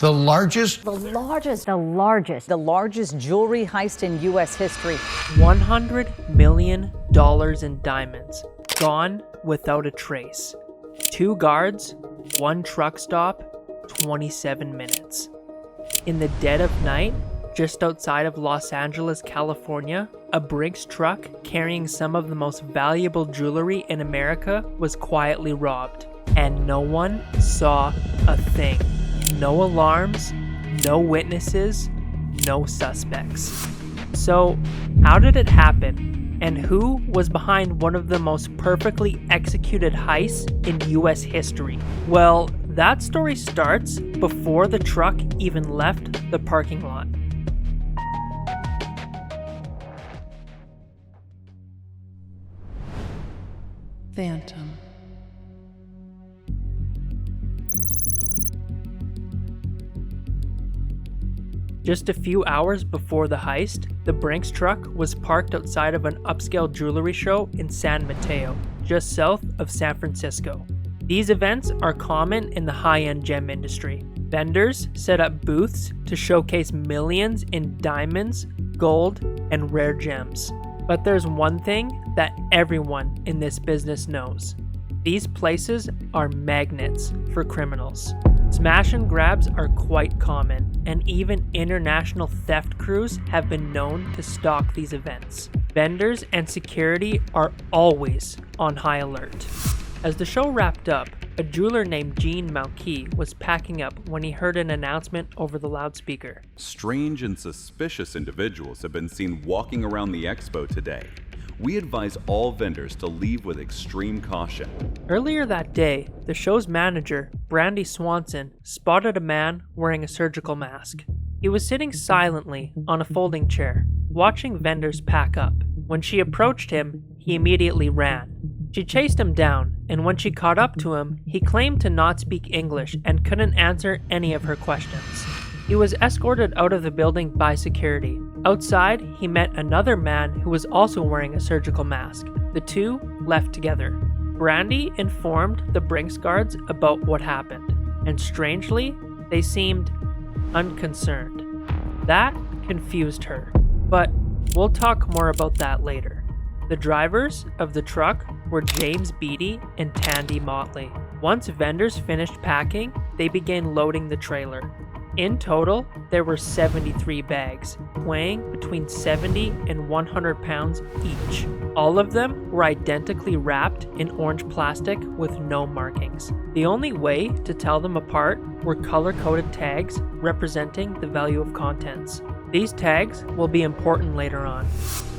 The largest The largest jewelry heist in U.S. history. $100 million in diamonds, gone without a trace. 2 guards, 1 truck stop, 27 minutes. In the dead of night, just outside of Los Angeles, California, a Brinks truck carrying some of the most valuable jewelry in America was quietly robbed, and no one saw a thing. No alarms, no witnesses, no suspects. So, how did it happen? And who was behind one of the most perfectly executed heists in US history? Well, that story starts before the truck even left the parking lot. Phantom. Just a few hours before the heist, the Brinks truck was parked outside of an upscale jewelry show in San Mateo, just south of San Francisco. These events are common in the high-end gem industry. Vendors set up booths to showcase millions in diamonds, gold, and rare gems. But there's one thing that everyone in this business knows. These places are magnets for criminals. Smash and grabs are quite common, and even international theft crews have been known to stalk these events. Vendors and security are always on high alert. As the show wrapped up, a jeweler named Gene Malky was packing up when he heard an announcement over the loudspeaker. Strange and suspicious individuals have been seen walking around the expo today. We advise all vendors to leave with extreme caution. Earlier that day, the show's manager, Brandy Swanson, spotted a man wearing a surgical mask. He was sitting silently on a folding chair, watching vendors pack up. When she approached him, he immediately ran. She chased him down, and when she caught up to him, he claimed to not speak English and couldn't answer any of her questions. He was escorted out of the building by security. Outside, he met another man who was also wearing a surgical mask. The two left together. Brandy informed the Brinks guards about what happened, and strangely, they seemed unconcerned. That confused her, but we'll talk more about that later. The drivers of the truck were James Beatty and Tandy Motley. Once vendors finished packing, they began loading the trailer. In total, there were 73 bags, weighing between 70 and 100 pounds each. All of them were identically wrapped in orange plastic with no markings. The only way to tell them apart were color-coded tags representing the value of contents. These tags will be important later on.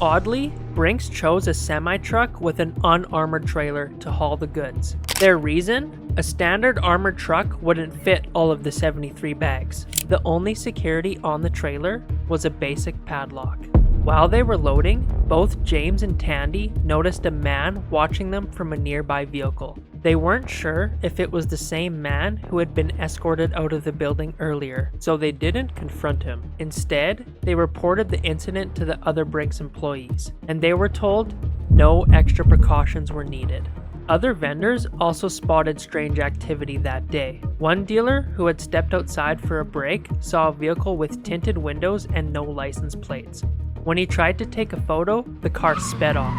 Oddly, Brinks chose a semi-truck with an unarmored trailer to haul the goods. Their reason? A standard armored truck wouldn't fit all of the 73 bags. The only security on the trailer was a basic padlock. While they were loading, both James and Tandy noticed a man watching them from a nearby vehicle. They weren't sure if it was the same man who had been escorted out of the building earlier, so they didn't confront him. Instead, they reported the incident to the other Brinks employees, and they were told no extra precautions were needed. Other vendors also spotted strange activity that day. One dealer who had stepped outside for a break saw a vehicle with tinted windows and no license plates. When he tried to take a photo, the car sped off.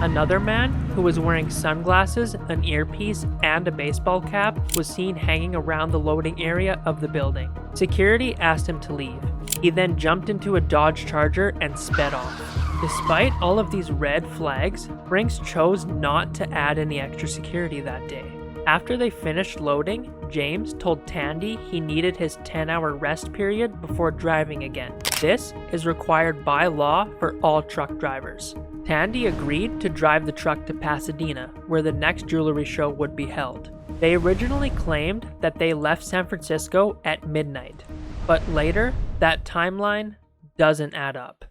Another man, who was wearing sunglasses, an earpiece, and a baseball cap, was seen hanging around the loading area of the building. Security asked him to leave. He then jumped into a Dodge Charger and sped off. Despite all of these red flags, Brinks chose not to add any extra security that day. After they finished loading, James told Tandy he needed his 10-hour rest period before driving again. This is required by law for all truck drivers. Tandy agreed to drive the truck to Pasadena, where the next jewelry show would be held. They originally claimed that they left San Francisco at midnight, but later, that timeline doesn't add up.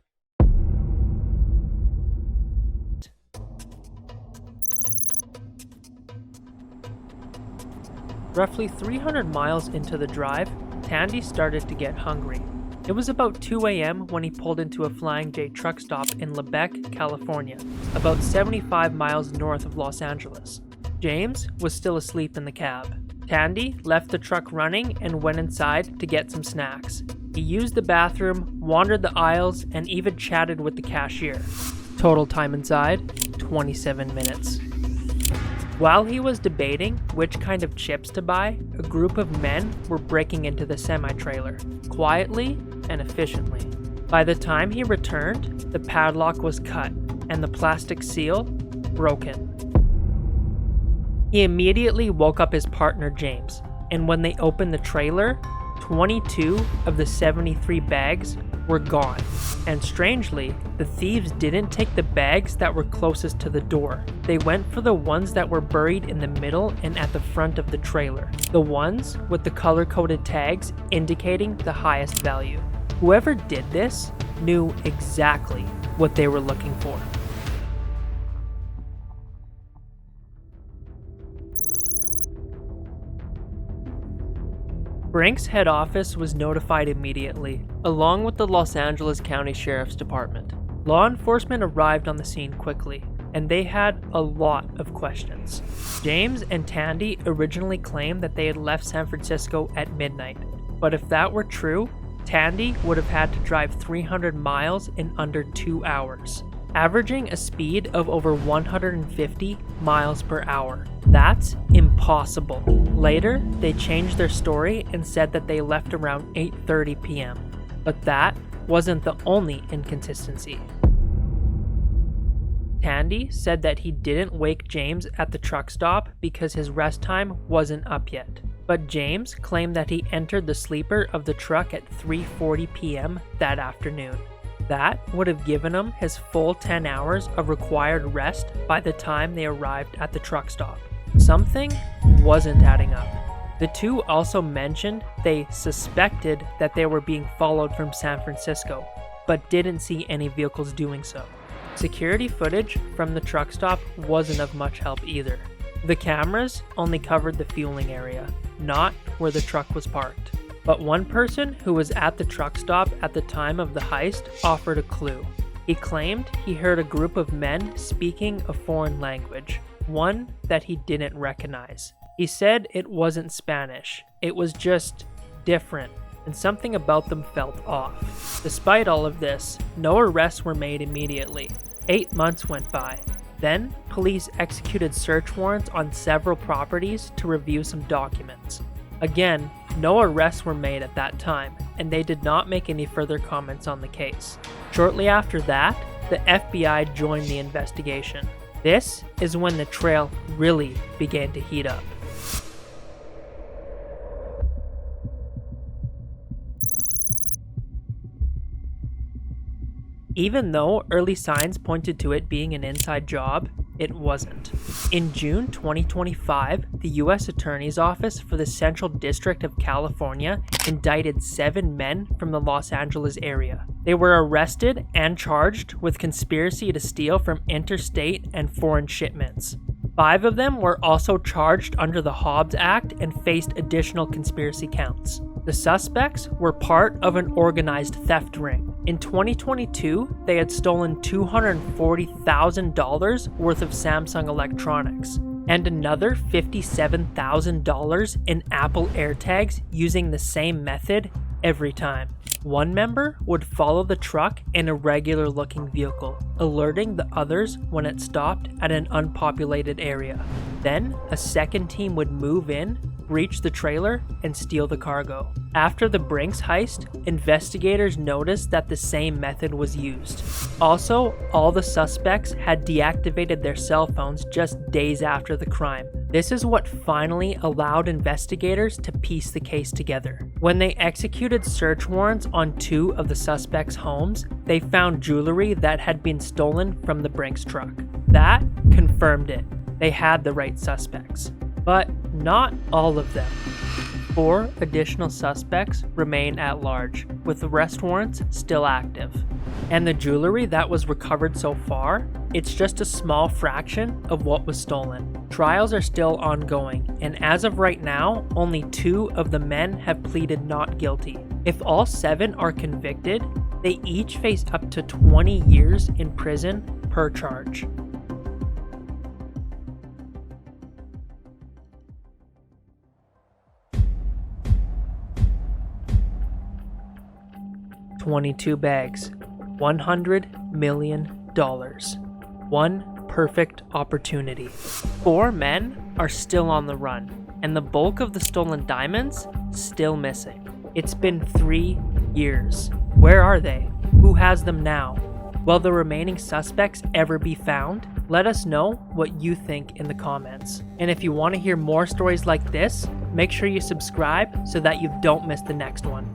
Roughly 300 miles into the drive, Tandy started to get hungry. It was about 2 a.m. when he pulled into a Flying J truck stop in Lebec, California, about 75 miles north of Los Angeles. James was still asleep in the cab. Tandy left the truck running and went inside to get some snacks. He used the bathroom, wandered the aisles, and even chatted with the cashier. Total time inside, 27 minutes. While he was debating which kind of chips to buy, a group of men were breaking into the semi-trailer, quietly and efficiently. By the time he returned, the padlock was cut and the plastic seal broken. He immediately woke up his partner James, and when they opened the trailer, 22 of the 73 bags were gone. And strangely, the thieves didn't take the bags that were closest to the door. They went for the ones that were buried in the middle and at the front of the trailer. The ones with the color-coded tags indicating the highest value. Whoever did this knew exactly what they were looking for. Brinks' head office was notified immediately, along with the Los Angeles County Sheriff's Department. Law enforcement arrived on the scene quickly, and they had a lot of questions. James and Tandy originally claimed that they had left San Francisco at midnight, but if that were true, Tandy would have had to drive 300 miles in under 2 hours, averaging a speed of over 150 miles per hour. That's impossible. Later, they changed their story and said that they left around 8:30 p.m. But that wasn't the only inconsistency. Tandy said that he didn't wake James at the truck stop because his rest time wasn't up yet. But James claimed that he entered the sleeper of the truck at 3:40 p.m. that afternoon. That would have given him his full 10 hours of required rest by the time they arrived at the truck stop. Something wasn't adding up. The two also mentioned they suspected that they were being followed from San Francisco, but didn't see any vehicles doing so. Security footage from the truck stop wasn't of much help either. The cameras only covered the fueling area, not where the truck was parked. But one person who was at the truck stop at the time of the heist offered a clue. He claimed he heard a group of men speaking a foreign language, one that he didn't recognize. He said it wasn't Spanish, it was just different, and something about them felt off. Despite all of this, no arrests were made immediately. 8 months went by. Then, police executed search warrants on several properties to review some documents. Again, no arrests were made at that time, and they did not make any further comments on the case. Shortly after that, the FBI joined the investigation. This is when the trail really began to heat up. Even though early signs pointed to it being an inside job, it wasn't. In June 2025, the U.S. Attorney's Office for the Central District of California indicted 7 men from the Los Angeles area. They were arrested and charged with conspiracy to steal from interstate and foreign shipments. 5 of them were also charged under the Hobbs Act and faced additional conspiracy counts. The suspects were part of an organized theft ring. In 2022, they had stolen $240,000 worth of Samsung electronics and another $57,000 in Apple AirTags using the same method every time. One member would follow the truck in a regular-looking vehicle, alerting the others when it stopped at an unpopulated area. Then, a second team would move in, breach the trailer, and steal the cargo. After the Brinks heist, investigators noticed that the same method was used. Also, all the suspects had deactivated their cell phones just days after the crime. This is what finally allowed investigators to piece the case together. When they executed search warrants on 2 of the suspects' homes, they found jewelry that had been stolen from the Brinks truck. That confirmed it. They had the right suspects. But not all of them. 4 additional suspects remain at large, with arrest warrants still active. And the jewelry that was recovered so far, it's just a small fraction of what was stolen. Trials are still ongoing, and as of right now, only 2 of the men have pleaded not guilty. If all 7 are convicted, they each face up to 20 years in prison per charge. 22 bags, $100 million. One perfect opportunity. 4 men are still on the run, and the bulk of the stolen diamonds still missing. It's been 3 years. Where are they? Who has them now? Will the remaining suspects ever be found? Let us know what you think in the comments. And if you want to hear more stories like this, make sure you subscribe so that you don't miss the next one.